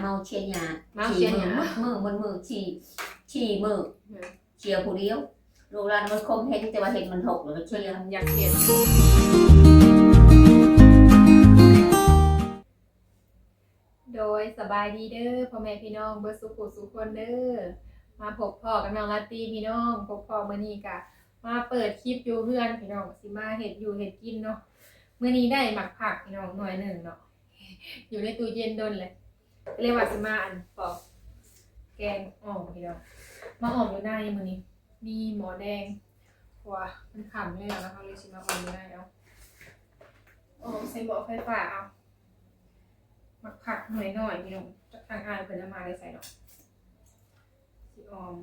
เมาเชียร์ยา เมาเชียร์ยา มือฉี่มือเชียร์ผู้เดียวลูกหลานมันคมเห็นแต่ว่าเห็นมันถกหรือมันเชียร์ อยากเห็นโดยสบายดีเด้อพ่อแม่พี่น้องเบิร์สุขุสุขคนเด้อมาพบพ่อกับน้องลาตีพี่น้องพบพ่อมื้อนี้กะมาเปิดคลิปอยู่เพื่อนพี่น้องสิมาเฮ็ดอยู่เฮ็ดกินเนาะมื้อนี้ได้หมักผักพี่น้องหน่วยหนึ่งเนาะอยู่ในตู้เย็นดนเลยเรียกว่าสิมาปอกแกงอ่อมพี่น้องมาอ่อมอยู่ในมื้อนี้มีหมอแดงว่ามันขำเลยนะคะเลยสิมาอ่อมอยู่ในเอาอ่อมใส่หม้อไฟฟ้าเอาหมักผักหน่อยหน่อยพี่น้องทางอ่านเพิ่นเอามาได้ใส่เนาะสิอ่อม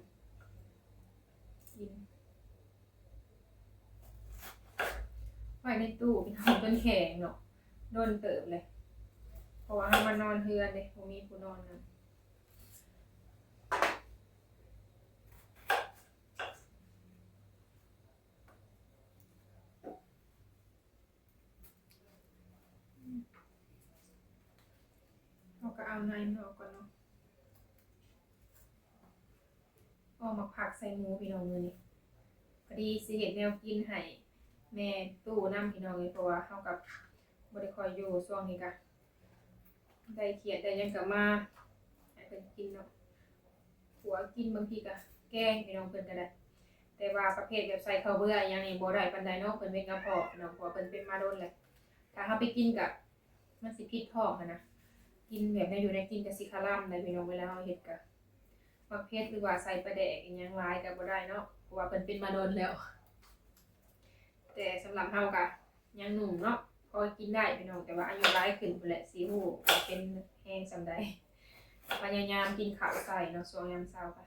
กินไว้ในตู้พี่น้องจนแข็งเนาะโดนเติบเลยเพราะว่าเฮามานอนเฮือนเด้บ่มีผู้นอนนำเราก็เอาในมันออกก่อนเนาะออกมาผักใส่หมูพี่น้องมื้อนี้พอดีสิเฮ็ดแนวกินให้แม่ตู้นำพี่น้องเลยเพราะว่าเฮากับบ่ได้ค่อยอยู่ช่วงนี้ก็ได้เขียดได้หยังก็มาให้เพิ่นกินเนาะผัวกินบางทีก็แกงพี่น้องเพิ่นก็ได้แต่ว่าประเภทแบบใส่ข้าวเบื่ออย่างนี้บ่ได้ปานใดเนาะเพิ่นเป็นกระเพาะเนาะเพราะเพิ่นเป็นมาโดนแหละถ้าเฮาไปกินก็มันสิผิดท้องหันนะกินแบบได้อยู่ได้กินก็สิคาร่ำได้พี่น้องเวลาเฮาเฮ็ดก็ประเภทหรือว่าใส่ปลาแดกอีหยังหลายก็บ่ได้เนาะเพราะว่าเพิ่นเป็นมาโดนแล้วแต่สำหรับเฮาก็ยังหนุ่มเนาะพอกินได้พี่น้องแต่ว่าอายุหลายขึ้นพุ่นแหละสิฮู้ว่าเป็นแห้งส่ำใดพยายามกินข้าวใส่เนาะช่วงยามเช้าก็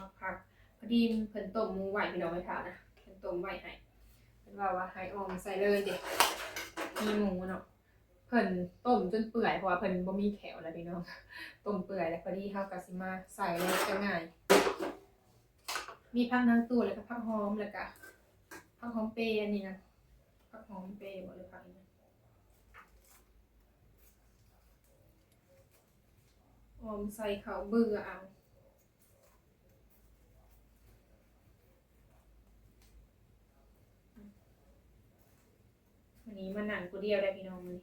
มาพักพอดีเพิ่นต้มหมูไว้พี่น้องไว้ทานนะเพิ่นต้มไว้ให้เพิ่นว่าให้ออมใส่เลยเด้มีหมูเนาะเพิ่นต้มจนเปื่อยเพราะว่าเพิ่นบ่มีแขวแล้วพี่น้องต้มเปื่อยแล้วพอดีเฮาก็สิมาใส่เลยก็ง่ายมีผักนางตูแล้วก็ผักหอมแล้วก็ผักหอมเปรย์อันนี้นะผักหอมเปรย์บ่หรือผักอีกนะออมใส่ข้าวเบื่อเอาวันนี้มานั่งผู้เดียวได้พี่น้องมื้อนี้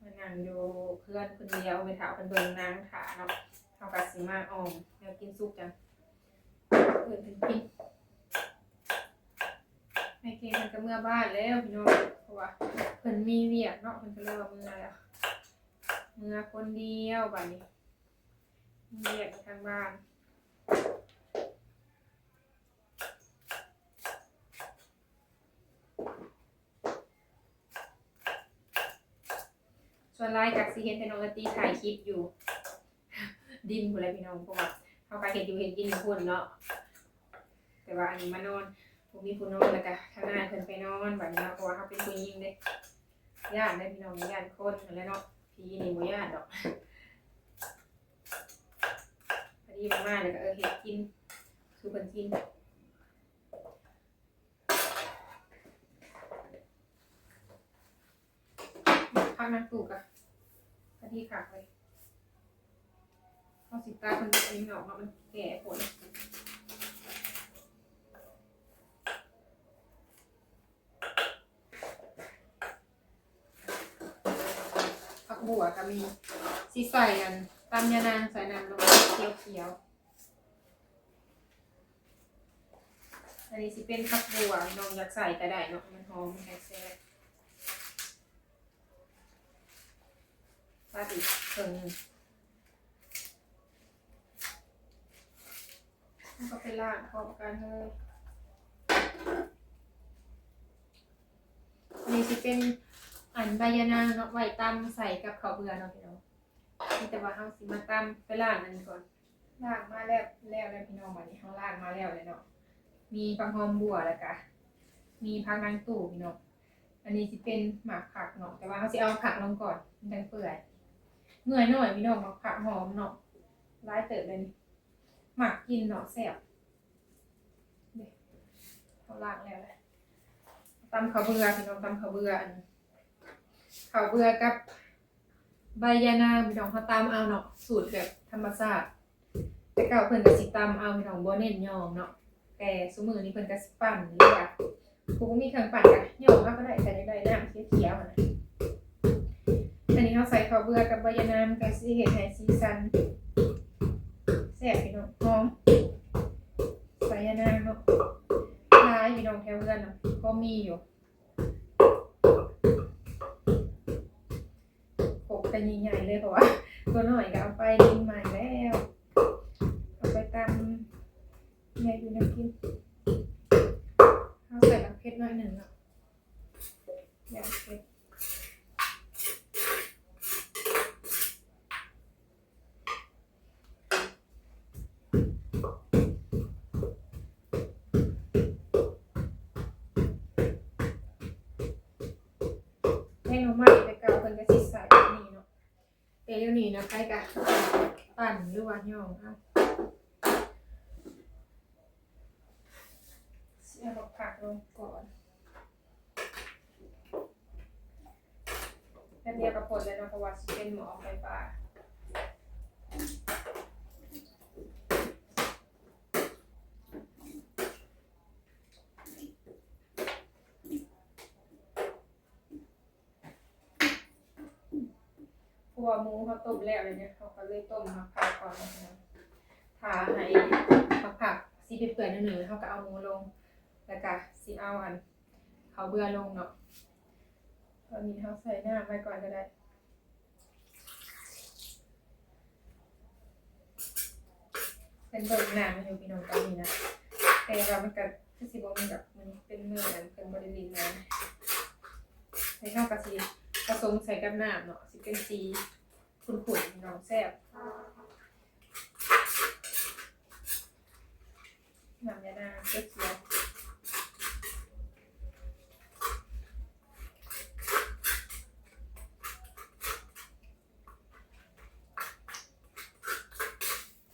มานั่งอยู่เพื่อนคนเดียวไปถามเพิ่นเบิ่งนางขาเนาะเฮาก็สิมาออมแนวกินสุกจังเพิ่นกินแม่เก่งมันก็เมื่อบ้านแล้วพี่น้องเพราะว่าเพิ่นมีเวียกเนาะเพิ่นก็เลยว่าเมื่อแล้วเมื่อคนเดียวบัดนี้มีเวียกทางบ้านส่วนรายกับสิเห็นแต่น้องละตีถ่ายคลิปอยู่ดินพุ่นแหละพี่น้องเพราะว่าเฮาก็เฮ็ดอยู่เฮ็ดกินอยู่พุ่นเนาะแต่ว่าอันนี้มานอนบ่มีผู้นอนแล้วก็ทางหน้าเพิ่นไปนอนบัดนี้เนาะเพราะว่าเฮาเป็นผู้หญิงเด้ย้านได้พี่น้องย้านคนนั่นแหละเนาะผีนี่บ่ย้านดอกพอดีมาแล้วก็เฮ็ดกินสู่เพิ่นกินพักนักตู่กะพอดีคักเลยเฮาสิตาเพิ่นเองเนาะมันแก่ผลผักบัวก็มีสิใส่อันตำยานางใส่น้ำลงเขียวๆอันนี้สิเป็นผักบัวน้องอยากใส่ก็ได้เนาะมันหอมแซ่บปลาดิบเพิ่งมันก็ไปล้างพร้อมกันเลยอันนี้สิเป็นอันใบยะนางเนาะไว้ตำใส่กับข้าวเบื่อเนาะพี่น้องนี่แต่ว่าเฮาสิมาตำไปล้างอันนี้ก่อนล้างมาแล้วพี่น้องบัดนี้เฮาล้างมาแล้วเลยเนาะมีผักหอมบัวแล้วก็มีผักนางตู่พี่น้องอันนี้สิเป็นหมากผักเนาะแต่ว่าเฮาสิเอาผักลงก่อนมันจังเปื่อยเมื่อยหน่อยพี่น้องหมากผักหอมเนาะหลายเติบเลยนี่หมักกินเนาะแซ่บเด้เฮาล้างแล้วแหละตำข้าวเบื่อพี่น้องตำข้าวเบื่ออันข้าวเบื่อกับ ใบยานางพี่น้องเขาตำเอาเนาะสูตรแบบธรรมชาติแต่เก่าเพิ่นก็สิตำเอาพี่น้องบ่เน้นยอมเนาะแต่ซุมื้อนี้เพิ่นก็สิปั่นหรือว่าผู้มีเครื่องปั่นก็ยอมก็ได้ใส่ได้น้ำเขียวๆน่ะอันนี้เฮาใส่ข้าวเบื่อกับใบยานางก็สิเฮ็ดให้สีสันแซ่บพี่น้องหอมใบยานางเนาะหลายพี่น้องแถวเรือนเนาะก็มีอยู่โขกกันใหญ่ๆเลยเพราะว่าตัวหน่อยก็เอาไปกินใหม่แล้วเอาไปตำใหญ่อยู่น้ำกินเอาใส่มะเขือหน่อยหนึ่งเนาะอย่าเผ็ดแห้งมากแต่เก่าเพิ่นก็สิใส่แบบนี้เนาะแต่เดี๋ยวนี้นะใครก็ปั่นหรือว่าย่องเอาเอาผักลงก่อนแค่เดียวกับผลเลยนะเพราะว่าสิเป็นหมอไฟฟ้าเพราะว่าหมูเขาต้มแล้วเลยเนี่ยเขาก็เลยต้มผักก่อนนะทาให้ผักสิเปื่อยๆหน่อยๆเขาก็เอาหมูลงแล้วก็สิเอาเขาเบื่อลงเนาะตอนนี้เขาใส่น้ำไว้ก่อนก็ได้เป็นเบิกน้ำมันอยู่พี่น้องตอนนี้นะแต่ว่ามันก็คือสิบ่มีแบบมันเป็นเนื้ออันเป็นบริลินนะในข้าวกะทิผสมใส่กับน้ำเนาะสิเป็นสีขุ่นๆน้องแซ่บน้ำยานาเขียว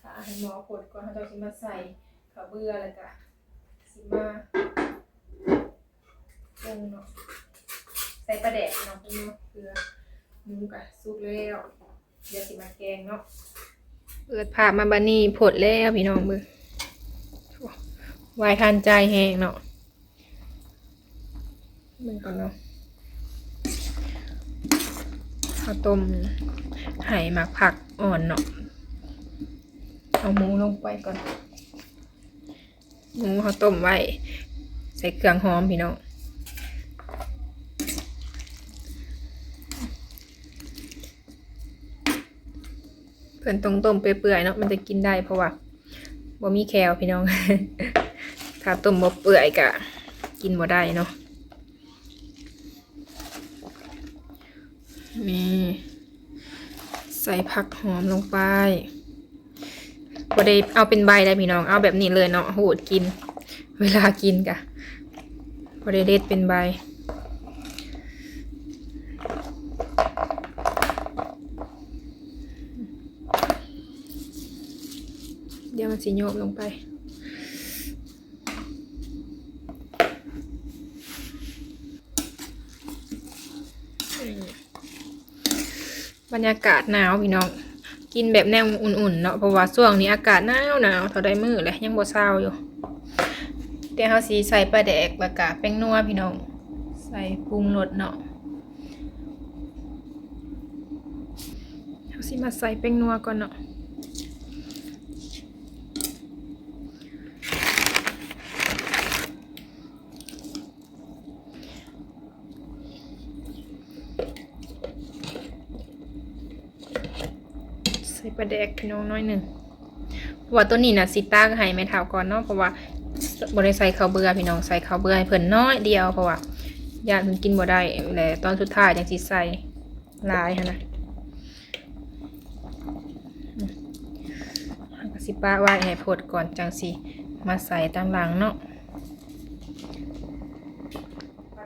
ถ้าให้หมอผดก่อนเขาจะมาใส่ข้าวเบื่อแล้วก็สิมาปรุงเนาะใส่ปลาแดกเนาะเกลือหมูกะสุกแล้วเดี๋ยวสิมาแกงเนาะเปิดผ่ามาบานี่ผดแล้วพี่น้องมือวายทานใจแห้งเนาะมันก่อนเนาะข้าวต้มไห่หมักผักอ่อนเนาะเอาหมูลงไปก่อนหมูข้าวต้มไว้ใส่เครื่องหอมพี่น้องเพื่อนต้มเปื่อยๆเนาะมันจะกินได้เพราะว่าบ่มีแคลพี่น้อง ถ้าต้มบ่เปื่อยกะกินบ่ได้เนาะนี่ใส่ผักหอมลงไปบ่ได้เอาเป็นใบได้พี่น้องเอาแบบนี้เลยเนาะโหดกินเวลากินกะบ่ได้เด็ดเป็นใบเดี๋ยวมันสิโยกลงไปบรรยากาศหนาวพี่น้องกินแบบแนวอุ่นๆเนาะเพราะว่าช่วงนี้อากาศหนาวเท่าใดมื้อเลยยังบ่เช้าอยู่แต่เฮาสิใส่ปลาแดกแล้วก็แป้งนัวพี่น้องใส่ปรุงรสเนาะเฮาสิมาใส่แป้งนัวก่อนเนาะใส่ปลาแดกพี่น้องน้อยหนึ่งเพราะว่าตัวนี้น่ะสิตากให้แม่เฒ่าก่อนเนาะเพราะว่าบ่ได้ใส่ข้าวเบื่อพี่น้องใส่ข้าวเบื่อให้เพิ่นน้อยเดียวเพราะว่าญาติเพิ่นกินบ่ได้และตอนสุดท้ายจังสิใส่หลายหั่นน่ะก็สิป้าไว้ให้พดก่อนจังสิมาใส่ตามหลังเนาะ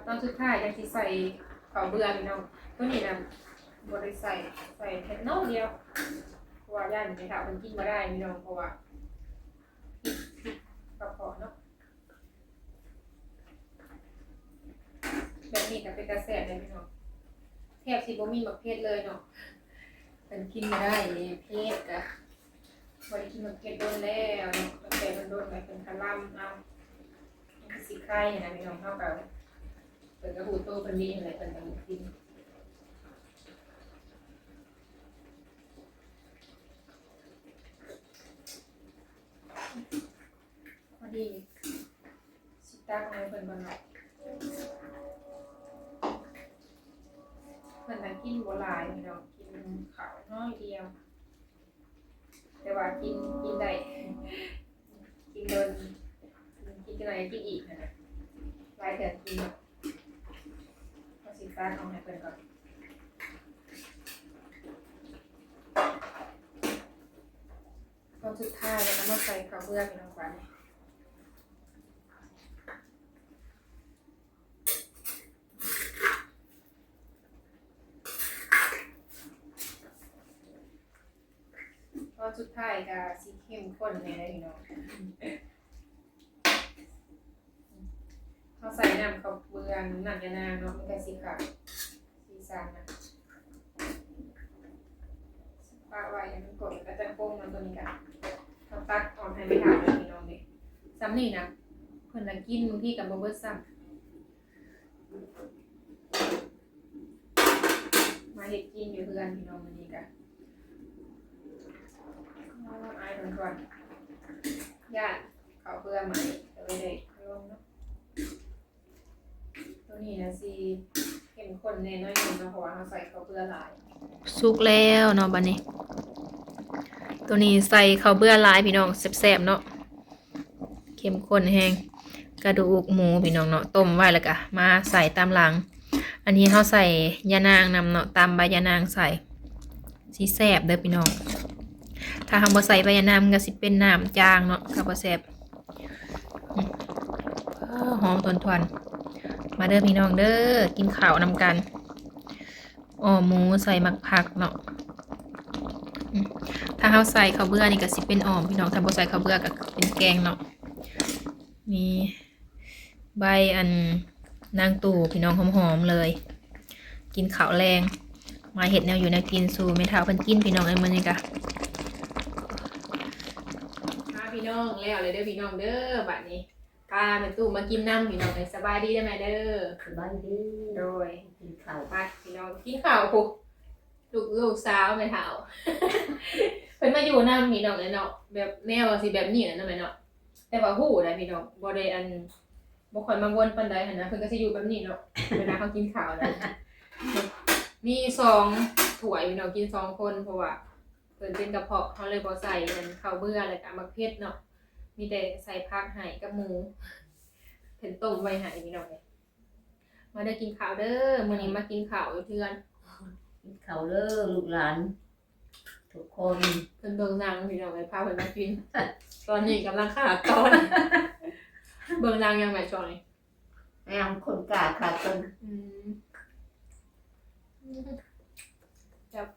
ตอนสุดท้ายจังสิใส่ข้าวเบื่อพี่น้องตัวนี้น่ะบ่ได้ใส่แค่น้อยเดียวเพราะว่าญาติแม่เฒ่าเพิ่นกินบ่ได้พี่น้องเพราะว่ากระเพาะเนาะแบบนี้ก็เป็นกระแสเลยพี่น้องแทบสิบ่มีมะเขือเลยเนาะ เป็นกินไม่ได้เพศกะบริกินมันเก็บโดนแล้วเนาะมันเก็บโดนไปเป็นคาร่ำเอาสิไข่นะพี่น้องเท่ากับเป็นกระหูโตเป็นดีอะไรเป็นกระหูกินพอดีสิตักเอาเป็นบนเนาะมันนั่งกินบัวลายพี่น้องกินข้าวน้อยเดียวแต่ว่ากินได้กินโดนกินอะไรกินอีกนะลายเถื่อนกินเอาสิตักเอาให้เป็นก่อนตอนสุดท้ายแล้วมาใส่ข้าวเบื่อพี่น้องกันตอนสุดท้ายก็สีเข้มข้นเลยนะพี่น้องเขาใส่น้ำข้าวเบื่อน้ำยานางเนาะมันก็สีขาวสีสันนะปลาไว้มันกดก็จะโป่งมันตัวนี้กันเขาตักออกให้ไม่ถามเลยพี่น้องดิซ้ำนี่นะเพิ่นน่ะกินบางทีกับบ่เบิดซ้ำมาเฮ็ดกินอยู่เพื่อนพี่น้องมื้อนี้กันอายมันก่อนญาติเขาเบื่อไหมก็เลยได้ลงเนาะตัวนี้นะสิเข้มข้นแน่น้อยนึงเนาะเพราะว่าเราใส่ข้าวเบื่อหลายสุกแล้วเนาะบัดนี้ตัวนี้ใส่ข้าวเบื่อหลายพี่น้องแซ่บๆเนาะเข้มข้นแห้งกระดูกหมูพี่น้องเนาะต้มไว้แล้วก็มาใส่ตามหลังอันนี้เขาใส่ยานางนำเนาะตามใบยานางใส่สิแซ่บเด้อพี่น้องถ้าทำบ่ใส่ใบยะนางมันก็สิเป็นน้ำจางเนาะก็บ่แซ่บหอมทวนๆมาเด้อพี่น้องเด้อกินข้าวนำกันอ้อหมูใส่หมักผักเนาะถ้าเฮาใส่ข้าวเบื่อนี่ก็สิเป็นอ้อมพี่น้องถ้าบ่ใส่ข้าวเบื่อก็เป็นแกงเนาะมีใบอันนางตู่พี่น้องหอมๆเลยกินข้าวแรงมาเฮ็ดแนวอยู่แนวกินสู่แม่เฒ่าเพิ่นกินพี่น้องเอ้ยมื้อนี้ก็พี่น้องแล้วเลยเด้อพี่น้องเด้อบัดนี้พาแม่ตู้มากินน้ำพี่น้องเลยสบายดีได้ไหมเด้อสบายดีโดยกินข้าวไปพี่น้องกินข้าวปุ๊บลูกสาวแม่เฒ่าเพิ่นมาอยู่น้ำพี่น้องเลยเนาะแบบแนวสิแบบนี้นะแม่เนาะแต่ว่าฮู้ได้พี่น้องบ่ได้อันบ่ค่อยมาวนปานใดหั่นนะเพิ่นก็สิอยู่แบบนี้เนาะเวลาเขากินข้าวนะมี2ถ้วยพี่น้องกิน2คนเพราะว่าเพิ่นเป็นกระเพาะเขาเลยบ่ใส่กันข้าวเบื่อแล้วก็มะเขือเนาะมีแต่ใส่ผักให้กับหมูเพิ่นต้มไว้ให้พี่น้องเอ้ยมาได้กินข้าวเด้อมื้อนี้มากินข้าวอยู่เทือนกินข้าวเด้อลูกหลานทุกคนเพิ่นเบิ่งหนังพี่น้องเอ้ยพาเพิ่นมากินตอนนี้กำลังขาดตอนเบิ่งหนังยังไงช่วงนี้แม่คนกล้าขาดต้นจับ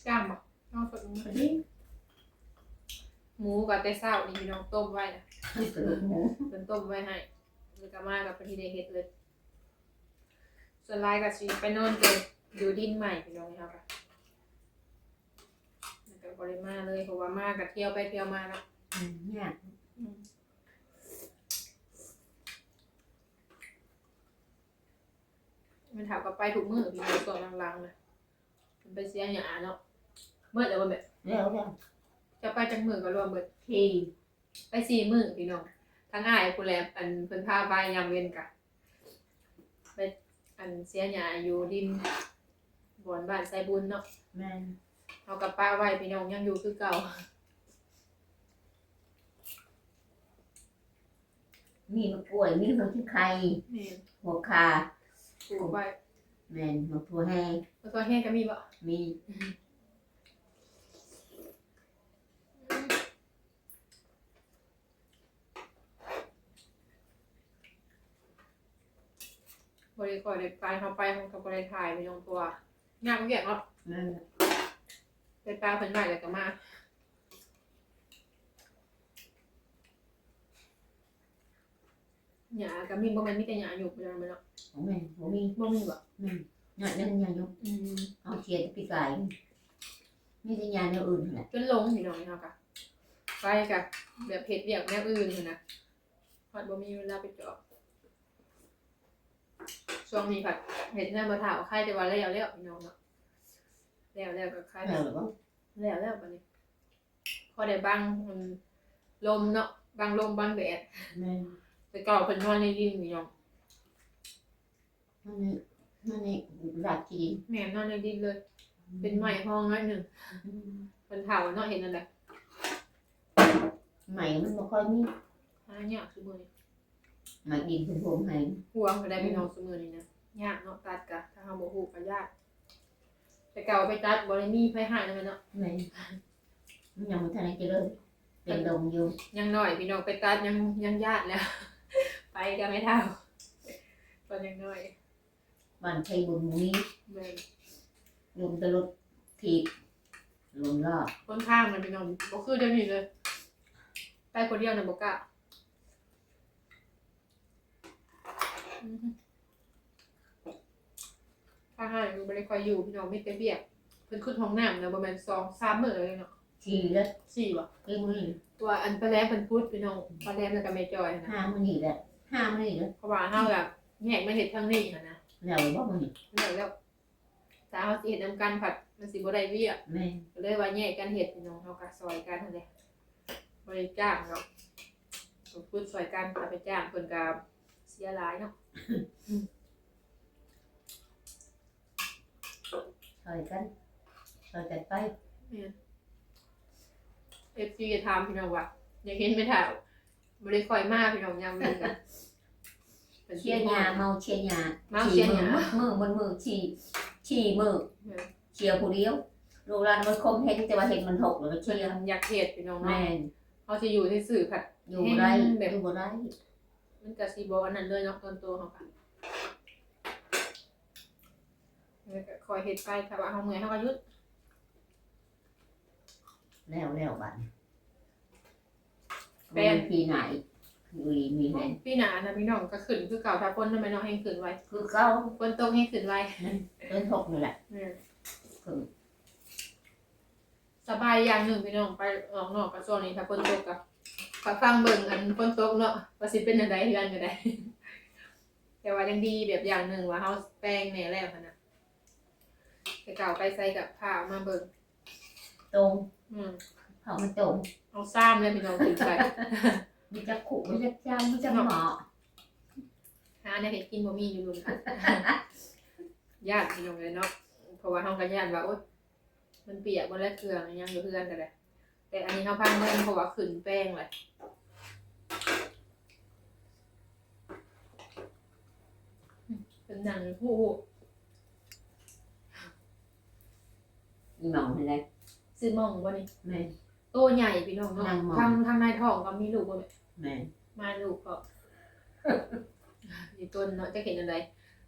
ย่างบ่น้องสดหมูกับแต่เช้านี่พี่น้องต้มไว้นะเป็นต้มไว้ให้แล้วก็มากับพี่ได้เฮ็ดเลยส่วนลายก็สิไปนอนเก็บอยู่ดินใหม่พี่น้องนี่ครับแล้วก็บ่ได้มาเลยเพราะว่ามาก็เที่ยวไปเที่ยวมาเนาะเนี่ยมันถามกับไปทุกมื้อพี่น้องตัวลังๆนะมันไปเสียหยาเนาะเมื่อแล้วบ่แม่แล้วจะไปจังมื้อก็รวมเบิดที่ไป4มื้อพี่น้องทั้งอ้ายผู้แลอันเพิ่นพาไปยามเว้นกะไปอันเสียหยาอยู่ดินบ่อนบ้านไสบุญเนาะแม่นเฮากับป้าไว้พี่น้องยังอยู่คือเก่ามีมะกล้วยมีหัวที่ไข่หัวคาปลูกไว้แม่นมะพร้าวแห้งมะพร้าวแห้งก็มีบ่มีบริกรได้ไปเขาไปของกับบริถ่ายไปลงตัวงานมันเกี่ยงเนาะไปปลาเพิ่นใหม่เลยก็มาหยากับมีบ่แม่นมีแต่หยาอยู่ไปแล้วแม่เนาะแม่บ่มีบ่มีบ่ nhặt nên nhà nhung อืม เอาเทียนปีกายนี่จะยาแนวอื่นแหละ จนหลงพี่น้องเฮากะไปกะแบบเฮ็ดเวียกแนวอื่นหั่นน่ะฮอดบ่มีเวลาไปเจาะช่วงนี้ผัดเฮ็ดแนวบ่ถาวใครแต่ว่าแล้วพี่น้องเนาะแล้วก็ใคร แล้วหรือเปล่า แล้วบัดนี้พอได้บังลมเนาะบังลมบังแดด แม่ แต่ก่อนเพิ่นนอนในดินพี่น้อง นั่นนี่หลักจีน แม่นอนในดินเลย เป็นไม้ห้องน้อยหนึงเพิ่นเฒ่าเนาะเห็นนั่นแหละ ใหม่มันบ่ค่อยมี หายากซุมื้อนี้ ใหม่ดินเป็นโฮมให้ ห่วงก็ได้พี่น้องซุมื้อนี้นะยากเนาะตัดกะถ้าเฮาบ่ฮู้ก็ยากแต่เก่าไปตัดบ่ได้มีไผหายนำเนาะ แม่มันยังไม่ทันได้เจริญเป็นดงอยู่ ยังน้อยพี่น้องไปตัดยังญาติแล้ว ไปก็ไม่เท่าตอนยังน้อย บ้านไทยบุญมี แม่น ลมตะลุดถีบลมรอบ ค่อนข้างมันพี่น้องบ่คือเดี๋ยวนี้เลย ไปคนเดียวน่ะบ่กล้าถ้าให้บ่ได้ค่อยอยู่พี่น้องมีแต่เบียกเพิ่นขึ้นห้องน้ำแล้วบ่แม่น2-3มื้อเลยเนาะ ทีแล้ว 4บ่ เอ้ยมือ ตัวอันปลาแรมเพิ่นพูดพี่น้องปลาแรมแล้วก็แม่จอยนะ ห้ามือนี่แหละห้ามือนี่แล้ว เพราะว่าเฮาแบบแยกมาเฮ็ดทางนี้น่ะนะ แล้วบ่มือนี่ แล้วถ้าเฮาสิเฮ็ดนำกันผัดมันสิบ่ได้เวียก แม่ ก็เลยว่าแยกกันเฮ็ดพี่น้องเฮาก็ซอยกันนั่นแหละบ่ได้จ้างเนาะต้องพูดซอยกันถ้าไปจ้างเพิ่นก็เสียหลายเนาะ ช่วยกันไป FC จะถามพี่น้องว่าอยากเห็นแม่ท่าบ่ได้ค่อยมาพี่น้องยามนี้ก็เป็น เชียร์ยาเมาเชียร์ยา มาเชียร์หยัง มือบนมือฉี่มือเชียร์ผู้เดียวโรงแรมมันคมเห็นแต่ว่าเห็นมันถกแล้วก็ เพิ่ เชียร์ นอยากเฮ็ดพี่น้อง แม่ เนาะเฮาสิอยู่ซื่อๆผัด อยู่ไรอยู่บ่ไร มันก็สิบ่อันนั้นเลยเนาะตอนโตเฮาก็แล้วก็คอยเฮ็ดไปถ้าว่าเฮาเมื่อยเฮาก็หยุด แล้วบัดเป็นปีไหนมีแม่ ปีหน้านะพี่น้องก็ขึ้นคือเก่าถ้าฝนทำไมน้องแห้งขึ้นไว คือเก้า ฝนตกแห้งขึ้นไว เป็นถกนี่แหละ สบายอย่างหนึ่งพี่น้องไปออกนอกกระทรวงนี้ถ้าฝนตกก็ฟังเบิ่งอันฝนตกเนาะว่าสิเป็นจังได๋เฮือนก็ได้ แต่ว่ายังดีแบบอย่างหนึ่งว่าเฮาแปลงแหน่แล้วหั่นน่ะแต่เก่าไปใส่กับผ้าเอามาเบิ่ง ตรง อืม เขามันตรง เอาซ้ำเลยพี่น้องขึ้นไป มีจักขู่มีจักจานมีจักหมอ หาแนวเฮ็ดกินบ่มีอยู่รุ่นค่ะ ญาติพี่น้องเลยเนาะเพราะว่าเฮาก็ญาติว่าโอ๊ยมันเปียกบ่แล้วเครื่องยังอยู่เฮือนก็ได้แต่อันนี้เฮาพังเบิ่งเพราะว่าขึ้นแป้งเลยเป็นหนังผู้ มีหมองอะไร ซื้อหม่องบ่นี่ แม่ โตใหญ่พี่น้องเนาะ หนังหม่อง ทางในท้องก็มีลูกบ่แม่ แม่ มาลูกก็ อยู่ต้นเนาะจะเห็นอะไร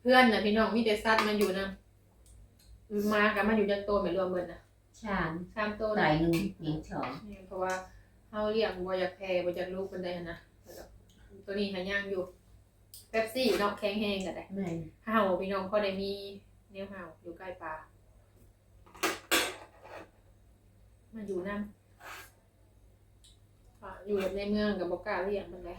เพื่อนน่ะพี่น้องมีแต่สัตว์มันอยู่นะมากันมาอยู่จักโตไม่รวมเบิดน่ะ ชาม 3โต ไก่ นะ หนึ่งยังสอง เพราะว่าเฮาเลี้ยงบ่อยากแพ้บ่อยากลูกปานใดหันนะตัวนี้หาย่างอยู่เป๊ปซี่เนาะแข็งแรงก็ได้ แม่ เฮาพี่น้องพอได้มีแนวเฮาอยู่ใกล้ป่ามาอยู่นำอยู่แบบในเมืองก็บ่กล้าเลี้ยงปานใด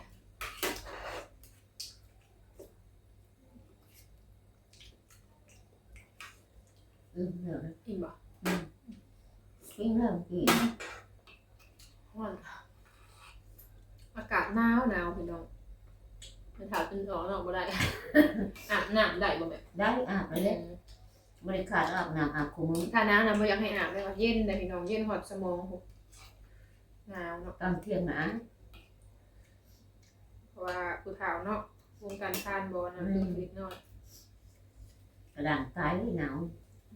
เดี๋ยว อิ่มบ่ กินเริ่มกิน ร้อนอากาศหนาวพี่น้องมันถาวจนออกนอกบ่ได้ อาบน้ำได้บ่แม่ ได้อาบไปเลยบริการอาบน้ำอาบคุ้ม ถ้าหนาวน่ะบ่อยากให้อาบเลยว่าเย็นได้พี่น้องเย็นฮอดสมองพุหนาวเนาะ ตอนเที่ยงนะ เพราะว่าผู้เฒ่าเนาะวงการทานบ่นะคือเล็กน้อย กระด่างตายหนาว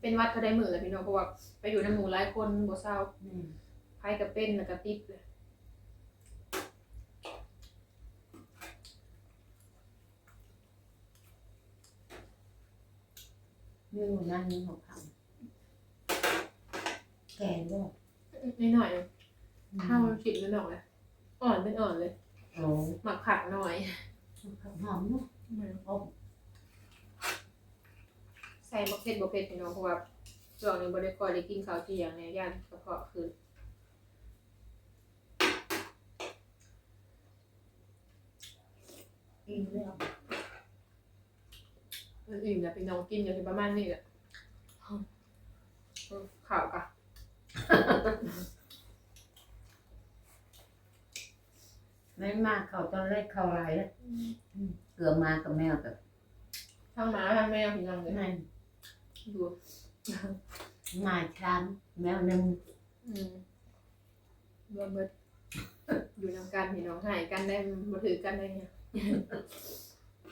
เป็นหวัดก็ได้มื้อแล้วพี่น้องเพราะว่าไปอยู่ในหมู่หลายคนบ่เศร้า แม่ ไผก็เป็นแล้วก็ติดเลย มีหมูนั่นมีหัวผังแกงด้วย นิดหน่อยข้าวมันสิบนิดหน่อยเลยอ่อนเป็นอ่อนเลย โอ้ หมักผักหน่อย ผักหอมเนาะอบ แ ใส่มะเขือบ่เผ็ดพี่น้องเพราะว่าช่วงนี้บ่ได้ค่อยได้กินข้าวเที่ยงเนี่ยย่านกระเพาะขึ้น อิ่มแล้ว อิ่มแล้วพี่น้องกินอยู่ที่ประมาณนี้แหละข้าวกะ ไม่มากเขาตอนแรกเขาอะไรแล้วเกลือมากับแมวกับ ทั้งหมาทั้งแมวพี่น้องเลย นั่น ดู มาช้างแมวหนึ่ง รวมเบิดอยู่นำกันพี่น้องหายกันได้บ่ถือกันได้เนี่ย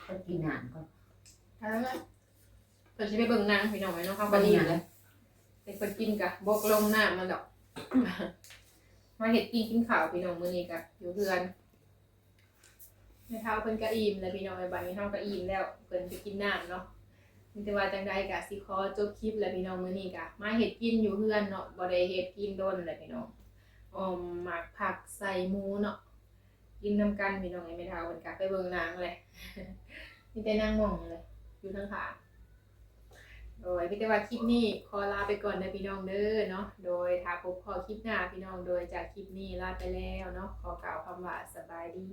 ก็กินอาหารก็ ถ้าแล้วเพิ่นสิไปเบิ่งนางพี่น้องไว้เนาะครับบ่อิ่มเลยแต่เพิ่นกินกะบกลงน้ามันดอก มาเฮ็ดกินข้าวพี่น้องมื้อนี้กะอยู่เฮือนแม่เฒ่าเพิ่นก็อิ่มแล้วพี่น้องไอ้บัดนี้เฮาก็อิ่มแล้วเพิ่นไปกินน้ำเนาะมีแต่ว่าจังใดกะสิขอจบคลิปแล้วพี่น้องมื้อนี้กะมาเฮ็ดกินอยู่เฮือนเนาะบ่ได้เฮ็ดกินโดนเลยพี่น้องหมักผักใส่หมูเนาะกินนำกันพี่น้องไอ้แม่เฒ่าเพิ่นก็ไปเบิ่งนางเลย มีแต่นางหม่องเลยอยู่ทางข้างโดยพี่แต่ว่าคลิปนี้ขอลาไปก่อนนะพี่น้องเด้อเนาะโดยถ้าพบพอคลิปหน้าพี่น้องโดยจากคลิปนี้ลาไปแล้วเนาะขอกล่าวคำว่าสบายดี